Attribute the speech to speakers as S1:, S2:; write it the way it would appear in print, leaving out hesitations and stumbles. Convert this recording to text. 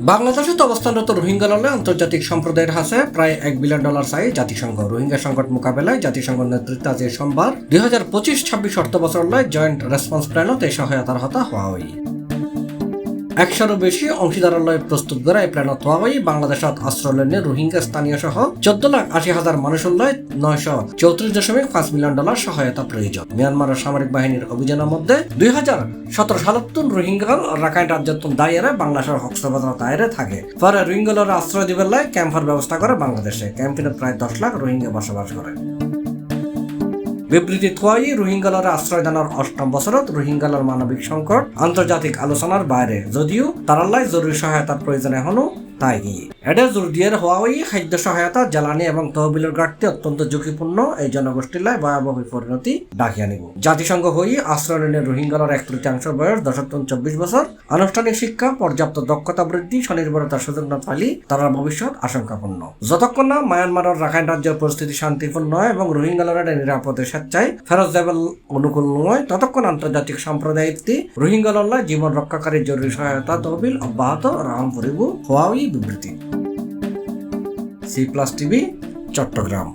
S1: বাংলাদেশে অবস্থানরত রোহিঙ্গারা আন্তর্জাতিক সম্প্রদায়ের হাতে প্রায় $1 বিলিয়ন চাই জাতিসংঘ। রোহিঙ্গা সংকট মোকাবেলায় জাতিসংঘ নেতৃত্বে আজ সোমবার 2025-26 অর্থবছর জয়েন্ট রেসপন্স প্ল্যানত এই সহায়তার হতা হুয়াওই 100-র বেশি অংশীদারালয় প্রস্তুত করা এই প্ল্যানত হুয়াওই বাংলাদেশত আশ্রয় লন্যে রোহিঙ্গা স্থানীয় সহ 14,80,000 মানুষের $934.5 মিলিয়ন সহায়তা প্রয়োজন। মিয়ানমারের সামরিক বাহিনীর অভিযানের মধ্যে 2017 সালত রোহিঙ্গা রাখাইন রাজ্যত দায়েরে বাংলাদেশের কক্সবাজার দায়েরে থাকে। পরে রোহিঙ্গালরা আশ্রয় দিবার লাই ক্যাম্পের ব্যবস্থা করে বাংলাদেশে। ক্যাম্পে প্রায় 10 লাখ রোহিঙ্গা বসবাস করে। বিবৃতি থুয়াই রোহিঙ্গালরা আশ্রয় দানের 8ম বছরত রোহিঙ্গালর মানবিক সংকট আন্তর্জাতিক আলোচনার বাইরে, যদিও তারাল্লাই জরুরি সহায়তার প্রয়োজন এখনো তাই গিয়ে এটা জোর দিয়ে হুয়াওই খাদ্য সহায়তা, জ্বালানি এবং তহবিলের ঘাটতি অত্যন্ত ঝুঁকিপূর্ণ এই জনগোষ্ঠীর লাই ভয়াবহ পরিণতি ডাকিয়ে নিব। জাতিসংঘ হই আশ্রয় নিলে রোহিঙ্গালর 1/3 বয়স 10-24 বছর, আনুষ্ঠানিক শিক্ষা, পর্যাপ্ত দক্ষতা বৃদ্ধি, স্বনির্ভরতার সুযোগ না পাইলে তারা ভবিষ্যৎ আশঙ্কাপূর্ণ। যতক্ষণ না মায়ানমারের রাখাইন রাজ্যের পরিস্থিতি শান্তিপূর্ণ নয় এবং রোহিঙ্গালরা নিরাপদে স্বেচ্ছায় ফেরত যাবার অনুকূল নয়, ততক্ষণ আন্তর্জাতিক সম্প্রদায় রোহিঙ্গালরা জীবন রক্ষাকারী জরুরি সহায়তা তহবিল অব্যাহত রাখা পড়িব। হুয়াওই বিবৃতি। C+ TV, Chittagong.